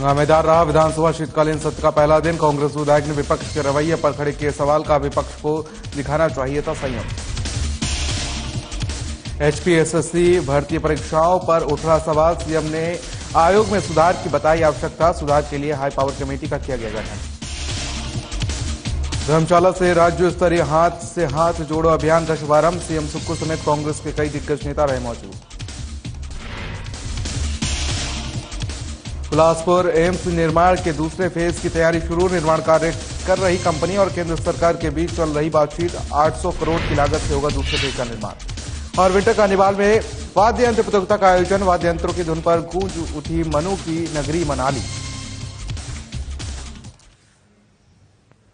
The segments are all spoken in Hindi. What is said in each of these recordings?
हंगामेदार रहा विधानसभा शीतकालीन सत्र का पहला दिन। कांग्रेस विधायक ने विपक्ष के रवैये पर खड़े किए सवाल। का विपक्ष को दिखाना चाहिए था संयम। एचपीएसएससी भर्ती परीक्षाओं पर उठ रहा सवाल। सीएम ने आयोग में सुधार की बताई आवश्यकता। सुधार के लिए हाई पावर कमेटी का किया गया गठन। धर्मशाला से राज्य स्तरीय हाथ से हाथ जोड़ो अभियान का शुभारंभ। सीएम सुक्खू समेत कांग्रेस के कई दिग्गज नेता रहे मौजूद। बिलासपुर एम्स निर्माण के दूसरे फेज की तैयारी शुरू। निर्माण कार्य कर रही कंपनी और केंद्र सरकार के बीच चल रही बातचीत। 800 करोड़ की लागत से होगा दूसरे फेज का निर्माण। और विंटर कार्निवाल में वाद्य यंत्र प्रतियोगिता का आयोजन। वाद्य यंत्रों की धुन पर गूंज उठी मनु की नगरी मनाली।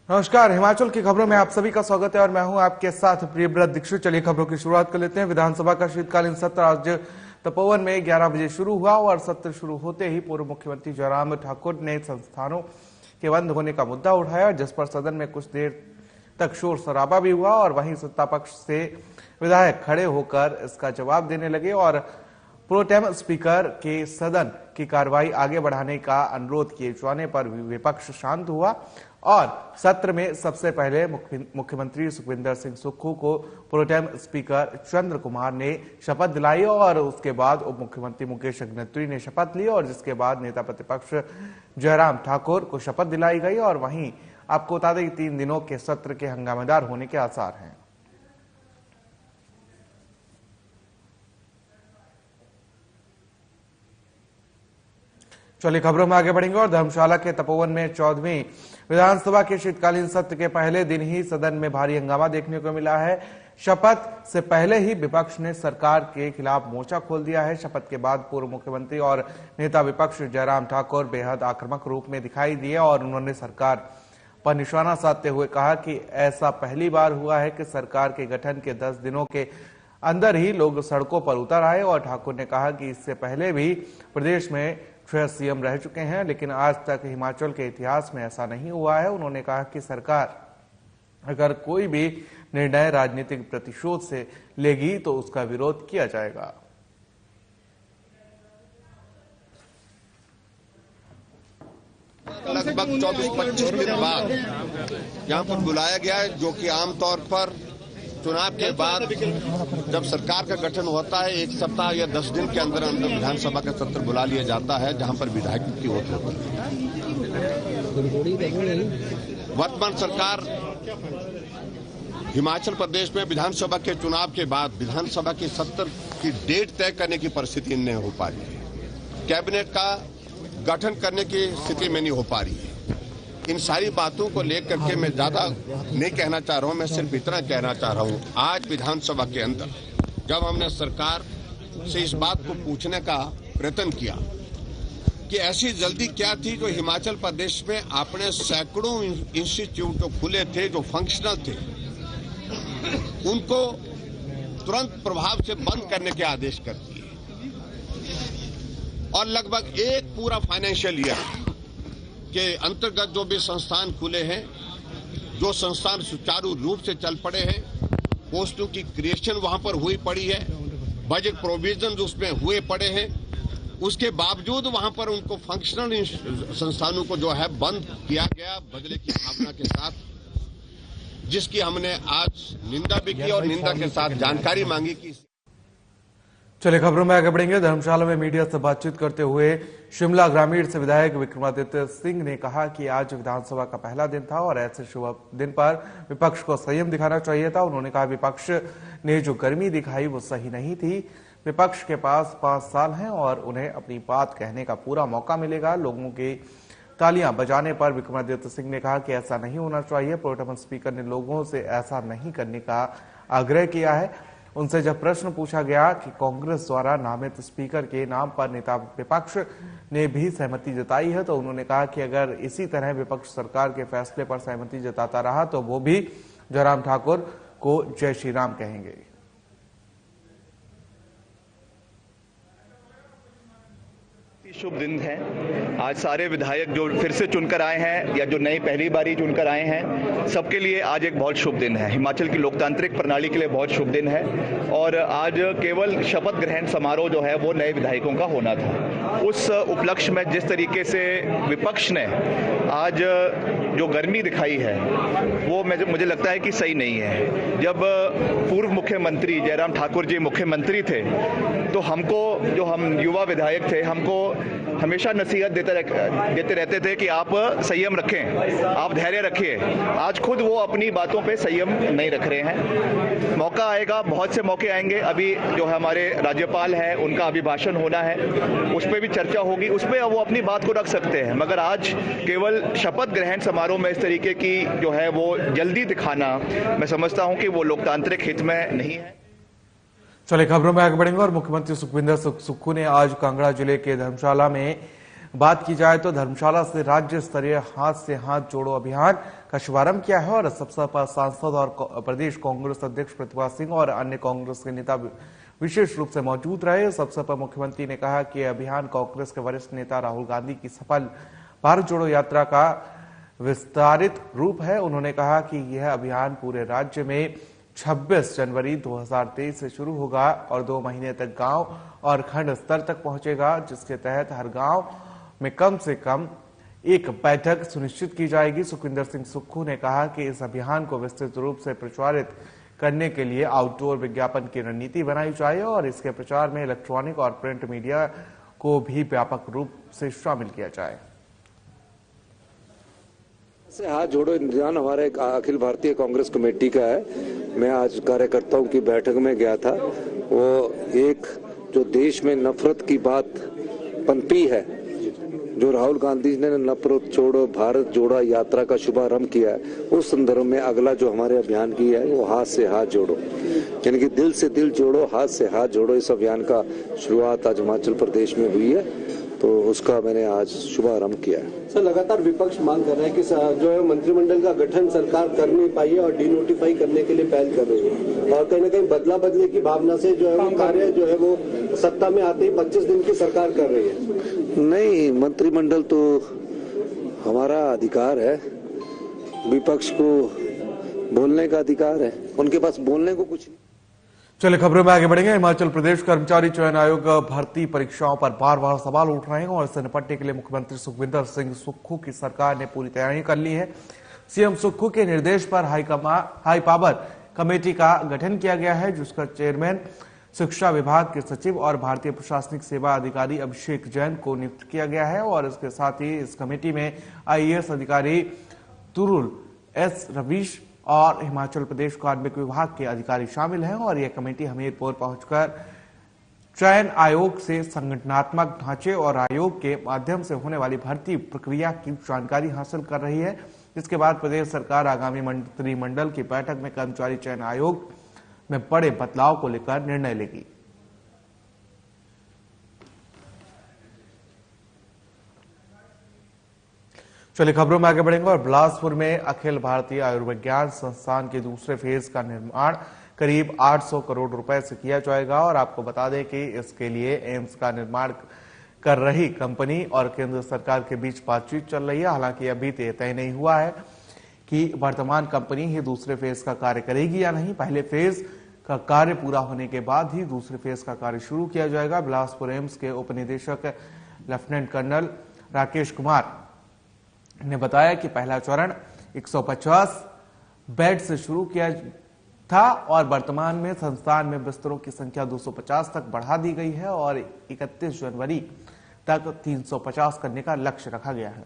नमस्कार, हिमाचल की खबरों में आप सभी का स्वागत है और मैं हूं आपके साथ प्रियव्रत दीक्षित। चलिए खबरों की शुरुआत कर लेते हैं। विधानसभा का शीतकालीन सत्र आज तपोवन में 11 बजे शुरू हुआ और सत्र शुरू होते ही पूर्व मुख्यमंत्री जयराम ठाकुर ने संस्थानों के बंद होने का मुद्दा उठाया, जिस पर सदन में कुछ देर तक शोर शराबा भी हुआ और वहीं सत्ता पक्ष से विधायक खड़े होकर इसका जवाब देने लगे और प्रोटेम स्पीकर के सदन की कार्रवाई आगे बढ़ाने का अनुरोध किए जाने पर विपक्ष शांत हुआ और सत्र में सबसे पहले मुख्यमंत्री सुखविंदर सिंह सुक्खू को प्रोटेम स्पीकर चंद्र कुमार ने शपथ दिलाई और उसके बाद उप मुख्यमंत्री मुकेश अग्निहोत्री ने शपथ ली और जिसके बाद नेता प्रतिपक्ष जयराम ठाकुर को शपथ दिलाई गई। और वहीं आपको बता दें कि 3 दिनों के सत्र के हंगामेदार होने के आसार हैं। चलिए खबरों में आगे बढ़ेंगे और धर्मशाला के तपोवन में 14वीं विधानसभा के शीतकालीन सत्र के पहले दिन ही सदन में भारी हंगामा देखने को मिला है। शपथ से पहले ही विपक्ष ने सरकार के खिलाफ मोर्चा खोल दिया है। शपथ के बाद पूर्व मुख्यमंत्री और नेता विपक्ष जयराम ठाकुर बेहद आक्रामक रूप में दिखाई दिए और उन्होंने सरकार पर निशाना साधते हुए कहा कि ऐसा पहली बार हुआ है कि सरकार के गठन के 10 दिनों के अंदर ही लोग सड़कों पर उतर आए। और ठाकुर ने कहा कि इससे पहले भी प्रदेश में 6 सीएम रह चुके हैं, लेकिन आज तक हिमाचल के इतिहास में ऐसा नहीं हुआ है। उन्होंने कहा कि सरकार अगर कोई भी निर्णय राजनीतिक प्रतिशोध से लेगी तो उसका विरोध किया जाएगा। लगभग 24-25 दिन बाद यहाँ पर बुलाया गया है, जो कि आमतौर पर चुनाव के बाद जब सरकार का गठन होता है 1 सप्ताह या 10 दिन के अंदर अंदर विधानसभा का सत्र बुला लिया जाता है, जहां पर विधायकों की वोट होती है। वर्तमान सरकार हिमाचल प्रदेश में विधानसभा के चुनाव के बाद विधानसभा की सत्र की डेट तय करने की परिस्थिति नहीं हो पा रही है। कैबिनेट का गठन करने की स्थिति में नहीं हो पा रही है। इन सारी बातों को लेकर के मैं ज्यादा नहीं कहना चाह रहा हूं, मैं सिर्फ इतना कहना चाह रहा हूं, आज विधानसभा के अंदर जब हमने सरकार से इस बात को पूछने का प्रयत्न किया कि ऐसी जल्दी क्या थी जो हिमाचल प्रदेश में आपने सैकड़ों इंस्टीट्यूट जो खुले थे, जो फंक्शनल थे, उनको तुरंत प्रभाव से बंद करने के आदेश कर दिए और लगभग एक पूरा फाइनेंशियल ईयर के अंतर्गत जो भी संस्थान खुले हैं, जो संस्थान सुचारू रूप से चल पड़े हैं, पोस्टों की क्रिएशन वहां पर हुई पड़ी है, बजट प्रोविजन उसमें हुए पड़े हैं, उसके बावजूद वहां पर उनको फंक्शनल संस्थानों को जो है बंद किया गया बदले की भावना के साथ, जिसकी हमने आज निंदा भी की और निंदा के साथ जानकारी मांगी की। चलिए खबरों में आगे बढ़ेंगे। धर्मशाला में मीडिया से बातचीत करते हुए शिमला ग्रामीण से विधायक विक्रमादित्य सिंह ने कहा कि आज विधानसभा का पहला दिन था और ऐसे शुभ दिन पर विपक्ष को संयम दिखाना चाहिए था। उन्होंने कहा विपक्ष ने जो गर्मी दिखाई वो सही नहीं थी। विपक्ष के पास 5 साल हैं और उन्हें अपनी बात कहने का पूरा मौका मिलेगा। लोगों की तालियां बजाने पर विक्रमादित्य सिंह ने कहा कि ऐसा नहीं होना चाहिए। प्रोटेम स्पीकर ने लोगों से ऐसा नहीं करने का आग्रह किया है। उनसे जब प्रश्न पूछा गया कि कांग्रेस द्वारा नामित स्पीकर के नाम पर नेता विपक्ष ने भी सहमति जताई है, तो उन्होंने कहा कि अगर इसी तरह विपक्ष सरकार के फैसले पर सहमति जताता रहा तो वो भी जयराम ठाकुर को जय श्री राम कहेंगे। शुभ दिन है। आज सारे विधायक जो फिर से चुनकर आए हैं या जो नई पहली बारी चुनकर आए हैं, सबके लिए आज एक बहुत शुभ दिन है। हिमाचल की लोकतांत्रिक प्रणाली के लिए बहुत शुभ दिन है और आज केवल शपथ ग्रहण समारोह जो है वो नए विधायकों का होना था। उस उपलक्ष्य में जिस तरीके से विपक्ष ने आज जो गर्मी दिखाई है वो मुझे लगता है कि सही नहीं है। जब पूर्व मुख्यमंत्री जयराम ठाकुर जी मुख्यमंत्री थे तो हमको, जो हम युवा विधायक थे, हमको हमेशा नसीहत देते रहते थे कि आप संयम रखें, आप धैर्य रखिए। आज खुद वो अपनी बातों पे संयम नहीं रख रहे हैं। मौका आएगा, बहुत से मौके आएंगे। अभी जो हमारे राज्यपाल है उनका अभिभाषण होना है, उस पर भी चर्चा होगी, उस पर वो अपनी बात को रख सकते हैं। मगर आज केवल शपथ ग्रहण समारोह में इस तरीके की जो है वो जल्दी दिखाना, मैं समझता हूं कि वो लोकतांत्रिक हित में नहीं है। चलिए खबरों में आगे बढ़ेंगे और मुख्यमंत्री सुखविंदर सुक्खू ने आज कांगड़ा जिले के धर्मशाला में बात की जाए तो धर्मशाला से राज्य स्तरीय हाथ से हाथ जोड़ो अभियान का शुभारंभ किया है और इस अवसर पर सांसद और प्रदेश कांग्रेस अध्यक्ष प्रतिभा सिंह और अन्य कांग्रेस के नेता विशेष रूप से मौजूद रहे। इस अवसर पर मुख्यमंत्री ने कहा कि अभियान कांग्रेस के वरिष्ठ नेता राहुल गांधी की सफल भारत जोड़ो यात्रा का विस्तारित रूप है। उन्होंने कहा कि यह अभियान पूरे राज्य में 26 जनवरी 2023 से शुरू होगा और 2 महीने तक गांव और खंड स्तर तक पहुंचेगा, जिसके तहत हर गांव में कम से कम एक बैठक सुनिश्चित की जाएगी। सुखविंदर सिंह सुक्खू ने कहा कि इस अभियान को विस्तृत रूप से प्रचारित करने के लिए आउटडोर विज्ञापन की रणनीति बनाई जाए और इसके प्रचार में इलेक्ट्रॉनिक और प्रिंट मीडिया को भी व्यापक रूप से शामिल किया जाए। से हाथ जोड़ो अभियान हमारे अखिल भारतीय कांग्रेस कमेटी का है। मैं आज कार्यकर्ताओं की बैठक में गया था। वो एक जो देश में नफरत की बात पनपी है, जो राहुल गांधी ने नफरत छोड़ो भारत जोड़ो यात्रा का शुभारंभ किया है, उस संदर्भ में अगला जो हमारे अभियान की है वो हाथ से हाथ जोड़ो, यानी कि दिल से दिल जोड़ो, हाथ से हाथ जोड़ो। इस अभियान का शुरुआत आज हिमाचल प्रदेश में हुई है, तो उसका मैंने आज शुभारंभ किया है। सर, लगातार विपक्ष मांग कर रहा है कि जो है मंत्रिमंडल का गठन सरकार कर नहीं पाई है और डिनोटिफाई करने के लिए पहल कर रही है और कहीं न कहीं बदला बदले की भावना से जो है वो कार्य जो है वो सत्ता में आते ही 25 दिन की सरकार कर रही है। नहीं, मंत्रिमंडल तो हमारा अधिकार है, विपक्ष को बोलने का अधिकार है, उनके पास बोलने को कुछ नहीं। चलिए खबरों में आगे बढ़ेंगे। हिमाचल प्रदेश कर्मचारी चयन आयोग भर्ती परीक्षाओं पर बार बार सवाल उठ रहे हैं और इससे निपटने के लिए मुख्यमंत्री सुखविंदर सिंह सुक्खू की सरकार ने पूरी तैयारी कर ली है। सीएम सुक्खू के निर्देश पर हाई पावर कमेटी का गठन किया गया है, जिसका चेयरमैन शिक्षा विभाग के सचिव और भारतीय प्रशासनिक सेवा अधिकारी अभिषेक जैन को नियुक्त किया गया है और इसके साथ ही इस कमेटी में IAS अधिकारी तुरुल एस रवीश और हिमाचल प्रदेश कार्मिक विभाग के अधिकारी शामिल हैं और यह कमेटी हमीरपुर पहुंचकर चयन आयोग से संगठनात्मक ढांचे और आयोग के माध्यम से होने वाली भर्ती प्रक्रिया की जानकारी हासिल कर रही है। इसके बाद प्रदेश सरकार आगामी मंत्रिमंडल की बैठक में कर्मचारी चयन आयोग में बड़े बदलाव को लेकर निर्णय लेगी। चलिए खबरों में आगे बढ़ेंगे और बिलासपुर में अखिल भारतीय आयुर्विज्ञान संस्थान के दूसरे फेज का निर्माण करीब 800 करोड़ रुपए से किया जाएगा और आपको बता दें कि इसके लिए एम्स का निर्माण कर रही कंपनी और केंद्र सरकार के बीच बातचीत चल रही है। हालांकि अभी तय नहीं हुआ है कि वर्तमान कंपनी ही दूसरे फेज का कार्य करेगी या नहीं। पहले फेज का कार्य पूरा होने के बाद ही दूसरे फेज का कार्य शुरू किया जाएगा। बिलासपुर एम्स के उप निदेशक लेफ्टिनेंट कर्नल राकेश कुमार ने बताया कि पहला चरण 150 बेड से शुरू किया था और वर्तमान में संस्थान में बिस्तरों की संख्या 250 तक बढ़ा दी गई है और 31 जनवरी तक 350 करने का लक्ष्य रखा गया है।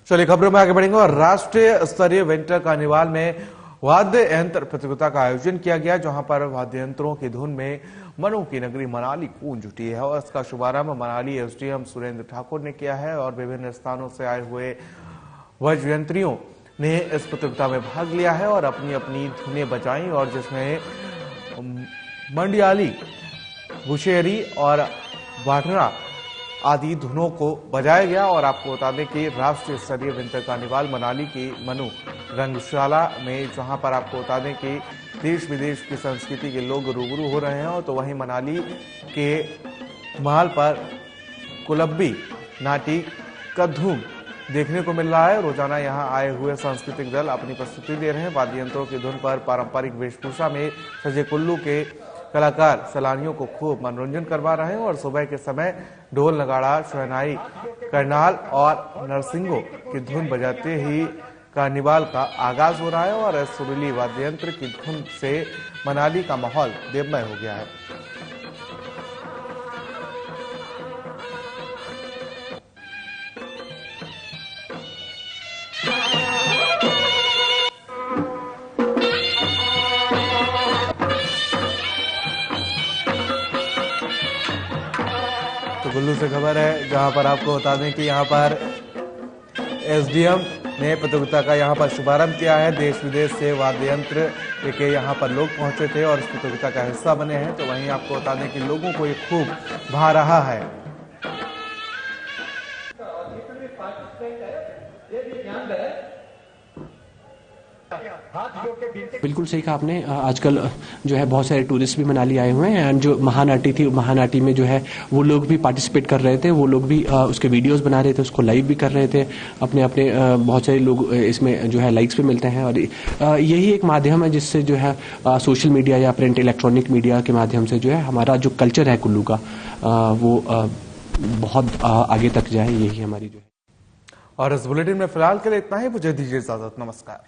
चलिए खबरों में आगे बढ़ेंगे और राष्ट्रीय स्तरीय विंटर कार्निवाल में वाद्य यंत्र प्रतियोगिता का आयोजन किया गया, जहां पर वाद्य यंत्रों की धुन में मनु की नगरी मनाली गूंज उठी है और इसका शुभारंभ मनाली एसडीएम सुरेंद्र ठाकुर ने किया है और विभिन्न स्थानों से आए हुए वाद्ययंत्रियों ने इस प्रतियोगिता में भाग लिया है और अपनी अपनी धुनें बजाई और जिसमें मंडियाली, बुशेरी और वाटरा आदि धुनों को बजाया गया। और आपको बता दें कि राष्ट्रीय स्तरीय विंटर कार्निवाल मनाली की मनु रंगशाला में, जहां पर आपको बता दें कि देश विदेश की संस्कृति के लोग रूबरू हो रहे हैं। और तो वहीं मनाली के महल पर कुलब्बी नाटी का धूम देखने को मिल रहा है। रोजाना यहां आए हुए सांस्कृतिक दल अपनी प्रस्तुति दे रहे हैं। वाद्य यंत्रों की धुन पर पारंपरिक वेशभूषा में सजे कुल्लू के कलाकार सैलानियों को खूब मनोरंजन करवा रहे हैं। और सुबह के समय ढोल, नगाड़ा, शहनाई, करनाल और नरसिंगों की धुन बजाते ही कार्निवाल का आगाज हो रहा है। और इस सुरीली वाद्य यंत्र की धुन से मनाली का माहौल देवमय हो गया है। तो कुल्लू से खबर है, जहां पर आपको बता दें कि यहां पर एसडीएम ने प्रतियोगिता का यहां पर शुभारंभ किया है। देश विदेश से वाद्य यंत्र लेके यहां पर लोग पहुंचे थे और इस प्रतियोगिता का हिस्सा बने हैं। तो वहीं आपको बता दें कि लोगों को ये खूब भा रहा है। बिल्कुल सही कहा आपने। आजकल जो है बहुत सारे टूरिस्ट भी मनाली आए हुए हैं एंड जो महानाटी थी, महानाटी में जो है वो लोग भी पार्टिसिपेट कर रहे थे। वो लोग भी उसके वीडियोस बना रहे थे, उसको लाइव भी कर रहे थे। अपने अपने बहुत सारे लोग इसमें जो है लाइक्स पे मिलते हैं। और यही एक माध्यम है जिससे जो है सोशल मीडिया या प्रिंट इलेक्ट्रॉनिक मीडिया के माध्यम से जो है हमारा जो कल्चर है कुल्लू का वो बहुत आगे तक जाए। यही हमारी जो है। और इस बुलेटिन में फिलहाल के लिए इतना ही। मुझे दीजिए इजाजत। नमस्कार।